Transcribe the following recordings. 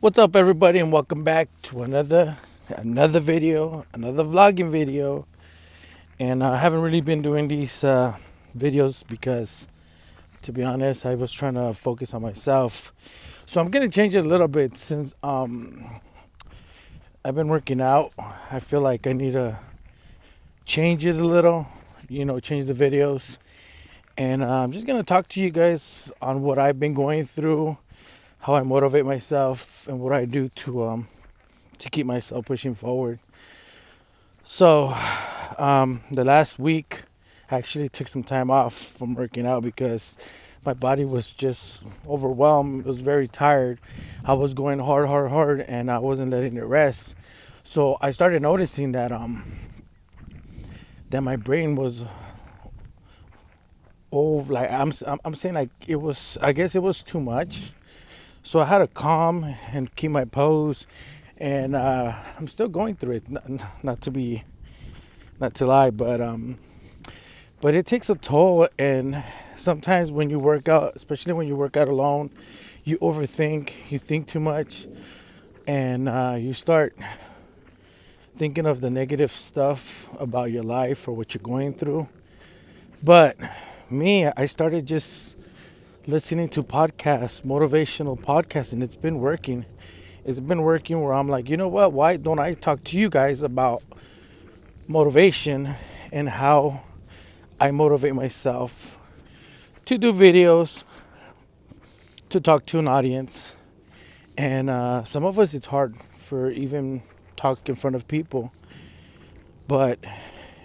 What's up, everybody, and welcome back to another video, another vlogging video. And I haven't really been doing these videos because, to be honest, I was trying to focus on myself. So I'm gonna change it a little bit since I've been working out. I feel like I need to change it a little, change the videos. And I'm just gonna talk to you guys on what I've been going through, how I motivate myself, and what I do to keep myself pushing forward. So, the last week, I actually took some time off from working out because my body was just overwhelmed. It was very tired. I was going hard, and I wasn't letting it rest. So I started noticing that my brain was like I'm saying like it was. I guess it was too much. So I had to calm and keep my pose, and I'm still going through it. Not to lie, but it takes a toll. And sometimes when you work out, especially when you work out alone, you overthink, you think too much, and you start thinking of the negative stuff about your life or what you're going through. But me, I started just listening to podcasts, motivational podcasts, and it's been working. It's been working where I'm like, you know what? Why don't I talk to you guys about motivation and how I motivate myself to do videos, to talk to an audience. And some of us, it's hard for even talk in front of people. But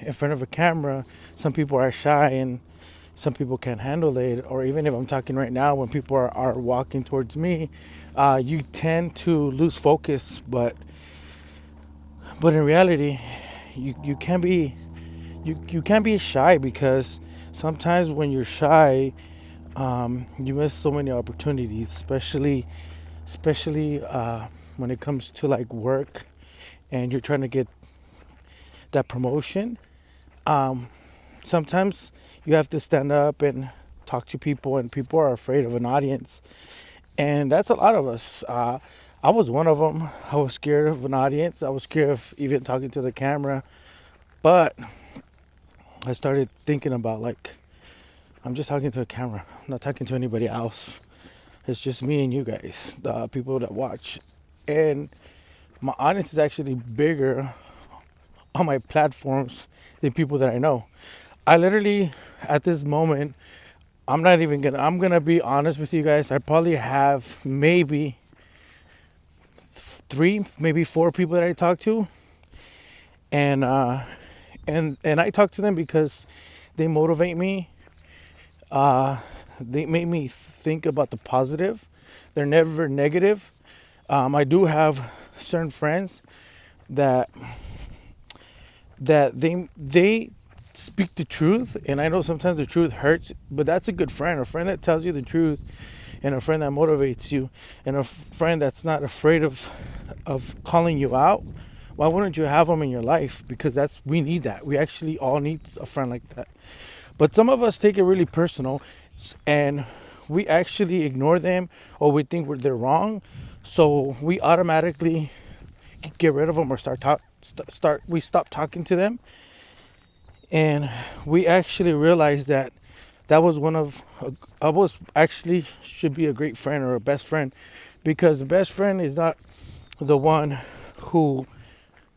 in front of a camera, some people are shy and some people can't handle it. Or even if I'm talking right now, when people are walking towards me, you tend to lose focus. But in reality, you can't be you can't be shy because sometimes when you're shy, you miss so many opportunities, especially when it comes to like work and you're trying to get that promotion. Um, Sometimes you have to stand up and talk to people, and people are afraid of an audience, and that's a lot of us. I was one of them. I was scared of an audience. I was scared of even talking to the camera, but I started thinking about like I'm just talking to a camera. I'm not talking to anybody else. It's just me and you guys, the people that watch. And my audience is actually bigger on my platforms than people that I know. I literally, at this moment, I'm gonna be honest with you guys. I probably have maybe three, maybe four people that I talk to. And, and I talk to them because they motivate me. Uh, they make me think about the positive. They're never negative. I do have certain friends that they speak the truth, and I know sometimes the truth hurts, but that's a good friend. A friend that tells you the truth, and a friend that motivates you, and a friend that's not afraid of calling you out. Why wouldn't you have them in your life? Because we need that. We actually all need a friend like that. But some of us take it really personal, and we actually ignore them, or we think they're wrong. So we automatically get rid of them, or we stop talking to them. And we actually realized that was one of I was actually should be a great friend or a best friend, because the best friend is not the one who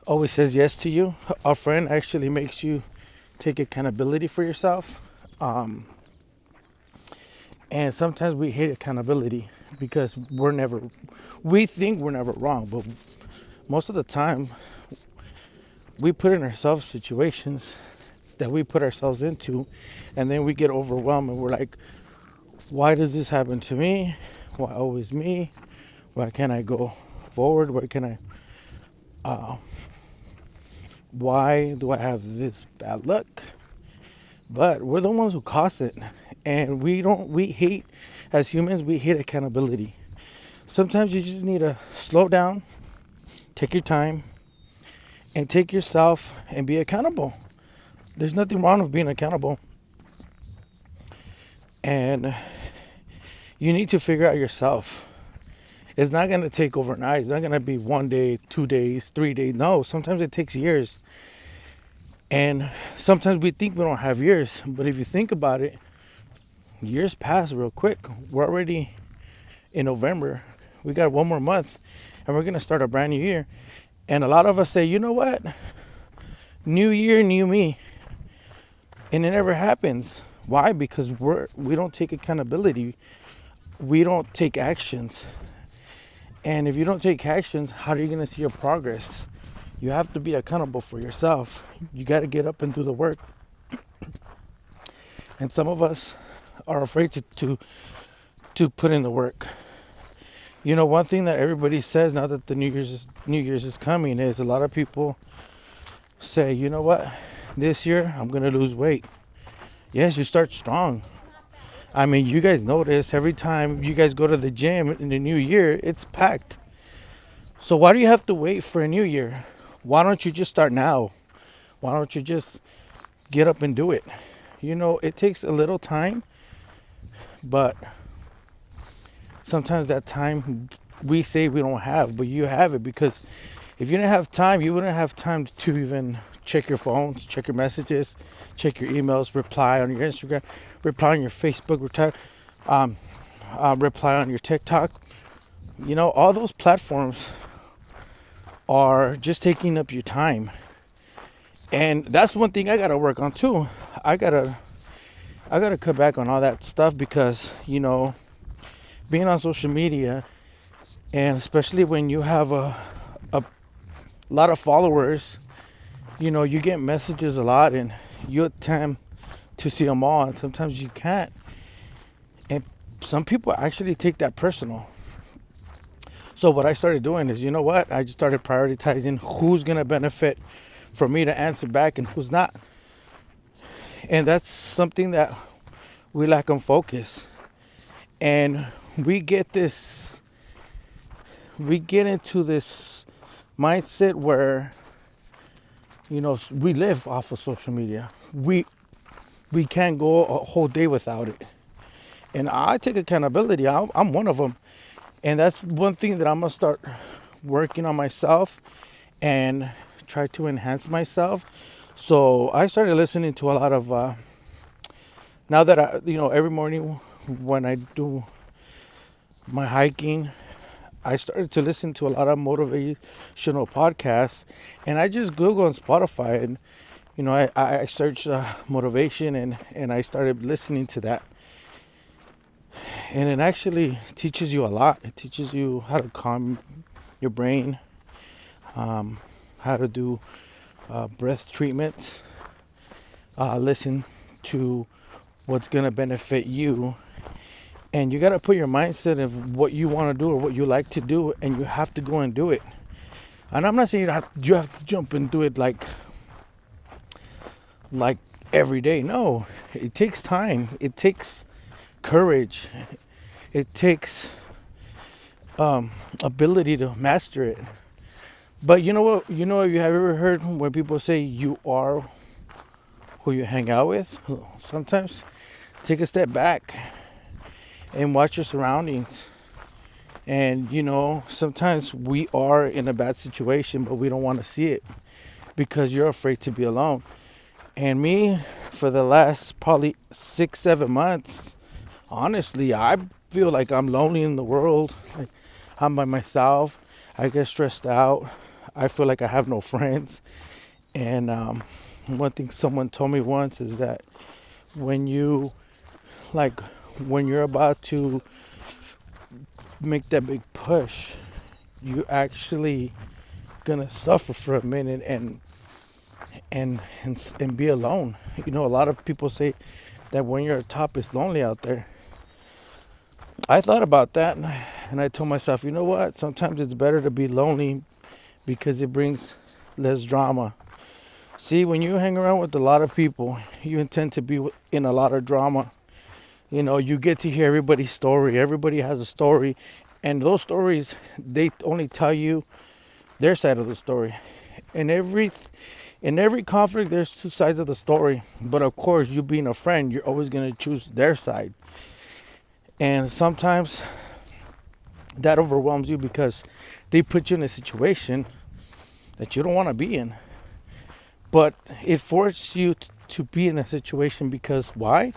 always says yes to you. A friend actually makes you take accountability for yourself. Um, and sometimes we hate accountability because we think we're never wrong, but most of the time we put in ourselves situations that we put ourselves into, and then we get overwhelmed and we're like, why does this happen to me? Why always me? Why can't I go forward? Uh, why do I have this bad luck? But we're the ones who cause it, and we hate, as humans, we hate accountability. Sometimes you just need to slow down, take your time, and take yourself and be accountable. There's nothing wrong with being accountable. And you need to figure out yourself. It's not going to take overnight. It's not going to be 1 day, 2 days, 3 days. No, sometimes it takes years. And sometimes we think we don't have years. But if you think about it, years pass real quick. We're already in November. We got one more month and we're going to start a brand new year. And a lot of us say, you know what? New year, new me. And it never happens. Why? Because we don't take accountability. We don't take actions. And if you don't take actions, how are you going to see your progress? You have to be accountable for yourself. You got to get up and do the work. And some of us are afraid to put in the work. You know, one thing that everybody says now that the New Year's is coming is a lot of people say, you know what, this year I'm gonna lose weight. Yes, you start strong. I mean, you guys notice every time you guys go to the gym in the new year, it's packed. So why do you have to wait for a new year? Why don't you just start now? Why don't you just get up and do it? You know, it takes a little time, but sometimes that time we say we don't have, but you have it, because if you didn't have time, you wouldn't have time to even check your phones, check your messages, check your emails, reply on your Instagram, reply on your Facebook, reply on your TikTok. You know, all those platforms are just taking up your time. And that's one thing I gotta work on too. I gotta cut back on all that stuff, because, you know, being on social media, and especially when you have a lot of followers, you know, you get messages a lot and you attempt to see them all, and sometimes you can't. And some people actually take that personal. So what I started doing is, you know what, I just started prioritizing who's going to benefit from me to answer back and who's not. And that's something that we lack on focus. And we get into this mindset where, you know, we live off of social media. We can't go a whole day without it. And I take accountability. I'm one of them. And that's one thing that I'm going to start working on myself and try to enhance myself. So I started listening to a lot of, now that every morning when I do my hiking, I started to listen to a lot of motivational podcasts, and I just Google on Spotify, and, you know, I searched motivation, and I started listening to that. And it actually teaches you a lot. It teaches you how to calm your brain, how to do breath treatments, listen to what's going to benefit you. And you got to put your mindset of what you want to do or what you like to do, and you have to go and do it. And I'm not saying you have to jump and do it like every day. No, it takes time. It takes courage. It takes ability to master it. But you know what? You have ever heard when people say you are who you hang out with? Sometimes take a step back and watch your surroundings. And, you know, sometimes we are in a bad situation, but we don't want to see it because you're afraid to be alone. And me, for the last probably 6-7 months, honestly, I feel like I'm lonely in the world. Like, I'm by myself. I get stressed out. I feel like I have no friends. And one thing someone told me once is that when you're about to make that big push, you actually gonna suffer for a minute and be alone. You know, a lot of people say that when you're at top, it's lonely out there. I thought about that, and I told myself, you know what? Sometimes it's better to be lonely because it brings less drama. See, when you hang around with a lot of people, you intend to be in a lot of drama. You know, you get to hear everybody's story. Everybody has a story. And those stories, they only tell you their side of the story. In every conflict, there's two sides of the story. But of course, you being a friend, you're always going to choose their side. And sometimes that overwhelms you because they put you in a situation that you don't want to be in. But it forces you to be in that situation because why?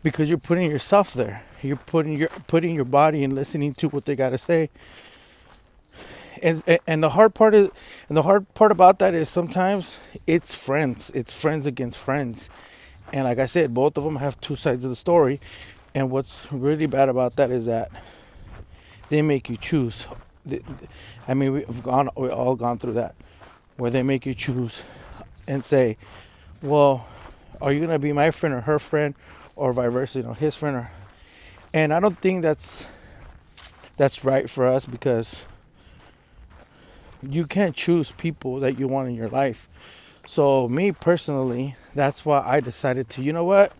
Because you're putting yourself there. You're putting your body and listening to what they got to say. And the hard part is, and the hard part about that is sometimes it's friends. It's friends against friends. And like I said, both of them have two sides of the story. And what's really bad about that is that they make you choose. I mean, we all gone through that, where they make you choose and say, well, are you gonna be my friend or her friend, or vice versa? His friend or. And I don't think that's right for us, because you can't choose people that you want in your life. So me personally, that's why I decided to, you know what?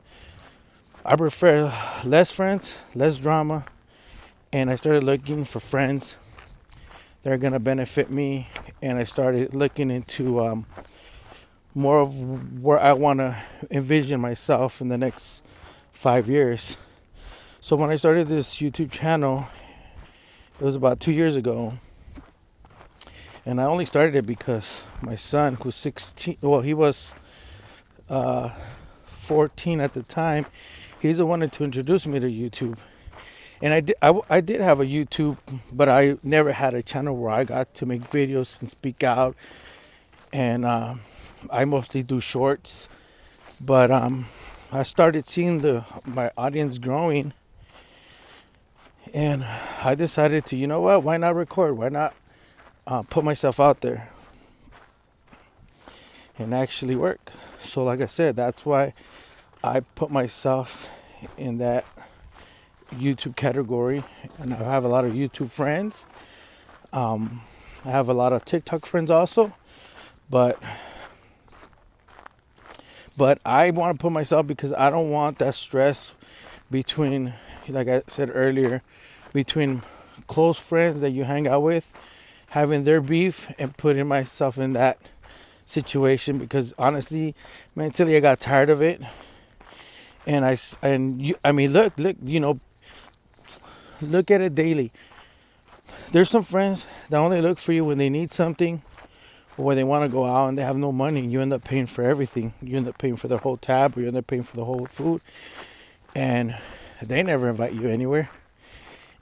I prefer less friends, less drama, and I started looking for friends that are gonna benefit me, and I started looking into more of where I want to envision myself in the next 5 years. So when I started this YouTube channel, it was about 2 years ago, and I only started it because my son, who's 16, well, he was 14 at the time, he's the one to introduce me to YouTube. And I did have a YouTube, but I never had a channel where I got to make videos and speak out. And I mostly do shorts. But I started seeing my audience growing. And I decided to, you know what, why not record? Why not put myself out there and actually work? So like I said, that's why I put myself in that YouTube category, and I have a lot of YouTube friends. I have a lot of TikTok friends also, but I want to put myself, because I don't want that stress between, like I said earlier, between close friends that you hang out with, having their beef, and putting myself in that situation, because honestly, mentally, I got tired of it. And I mean, look, look at it daily. There's some friends that only look for you when they need something, or when they want to go out and they have no money. You end up paying for everything. You end up paying for their whole tab, or you end up paying for the whole food, and they never invite you anywhere.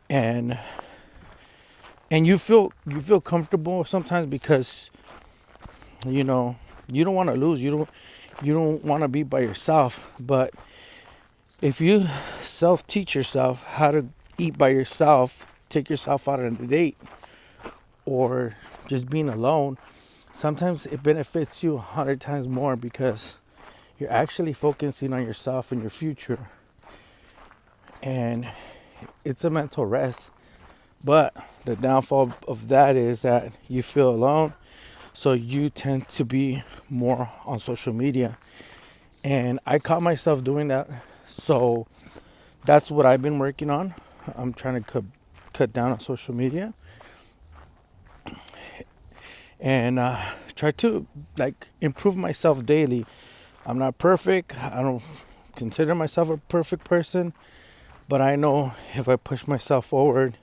And you feel comfortable sometimes, because you don't want to lose. You don't want to be by yourself. But if you self-teach yourself how to eat by yourself, take yourself out on a date, or just being alone, sometimes it benefits you 100 times more, because you're actually focusing on yourself and your future. And it's a mental rest. But the downfall of that is that you feel alone, so you tend to be more on social media. And I caught myself doing that. So that's what I've been working on. I'm trying to cut down on social media, and try to improve myself daily. I'm not perfect. I don't consider myself a perfect person, but I know if I push myself forward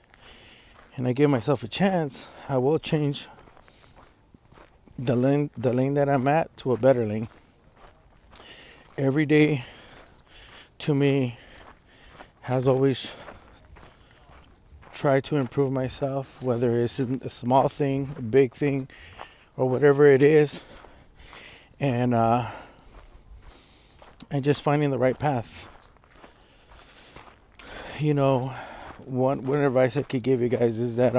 and I give myself a chance, I will change the lane that I'm at to a better lane. Every day to me has always tried to improve myself, whether it's a small thing, a big thing, or whatever it is, and just finding the right path. One advice I could give you guys is that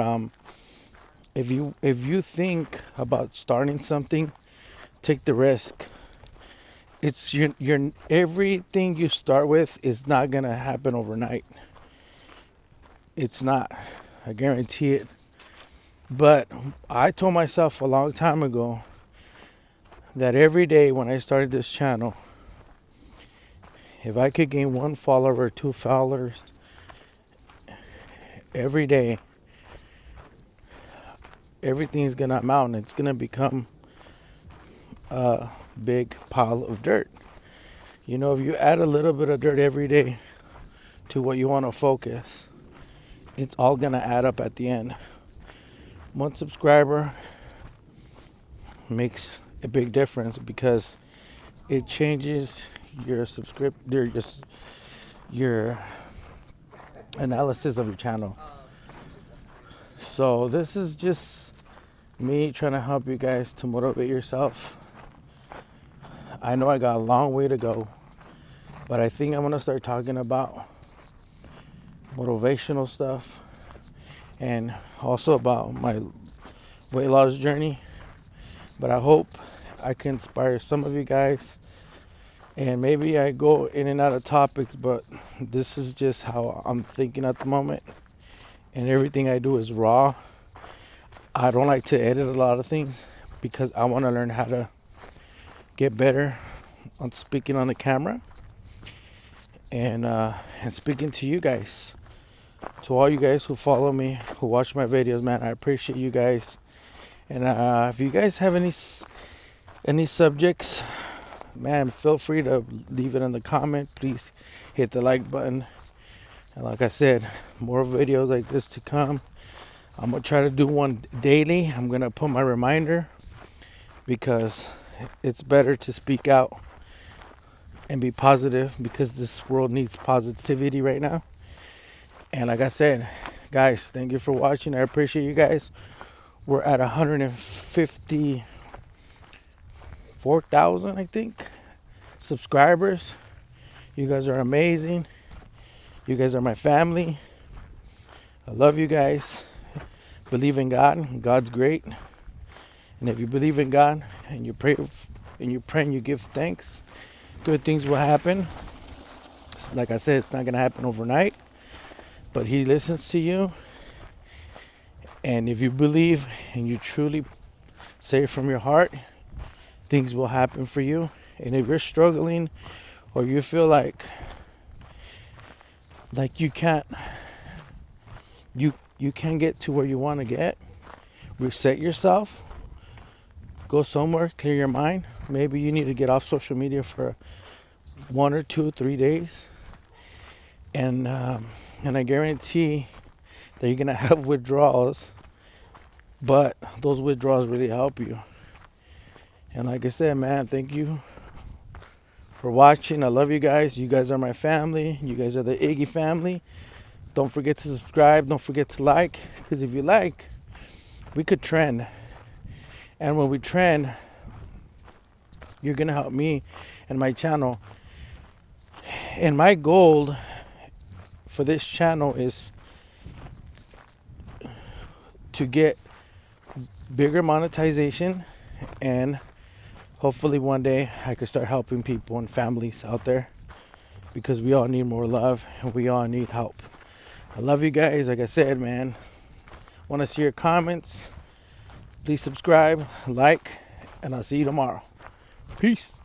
if you think about starting something, take the risk. It's your everything you start with is not gonna happen overnight. It's not. I guarantee it. But I told myself a long time ago that every day when I started this channel, if I could gain 1 follower or 2 followers every day, everything's gonna amount. It's gonna become a big pile of dirt. If you add a little bit of dirt every day to what you want to focus, it's all gonna add up at the end. One subscriber makes a big difference because it changes your your analysis of your channel. So this is just me trying to help you guys to motivate yourself. I know I got a long way to go, but I think I'm gonna start talking about motivational stuff and also about my weight loss journey. But I hope I can inspire some of you guys, and maybe I go in and out of topics, but this is just how I'm thinking at the moment, and everything I do is raw. I don't like to edit a lot of things because I want to learn how to get better on speaking on the camera and speaking to you guys. To all you guys who follow me, who watch my videos, man, I appreciate you guys. And if you guys have any subjects, man, feel free to leave it in the comment. Please hit the like button. And like I said, more videos like this to come. I'm gonna try to do one daily. I'm gonna put my reminder because it's better to speak out and be positive because this world needs positivity right now. And like I said, guys, thank you for watching. I appreciate you guys. We're at 154,000, I think, subscribers. You guys are amazing. You guys are my family. I love you guys. Believe in God. God's great. And if you believe in God and you pray and you give thanks, good things will happen. Like I said, it's not going to happen overnight, but He listens to you. And if you believe and you truly say it from your heart, things will happen for you. And if you're struggling or you feel like you can't get to where you want to get, reset yourself, go somewhere, clear your mind. Maybe you need to get off social media for 1 or 2 or 3 days, and I guarantee that you're gonna have withdrawals, but those withdrawals really help you. And like I said, man, thank you for watching. I love you guys. You guys are my family. You guys are the Iggy family. Don't forget to subscribe. Don't forget to like, because if you like, we could trend. And when we trend, you're gonna help me and my channel. And my goal for this channel is to get bigger monetization, and hopefully one day I could start helping people and families out there, because we all need more love and we all need help. I love you guys. Like I said, man, want to see your comments. Please subscribe, like, and I'll see you tomorrow. Peace.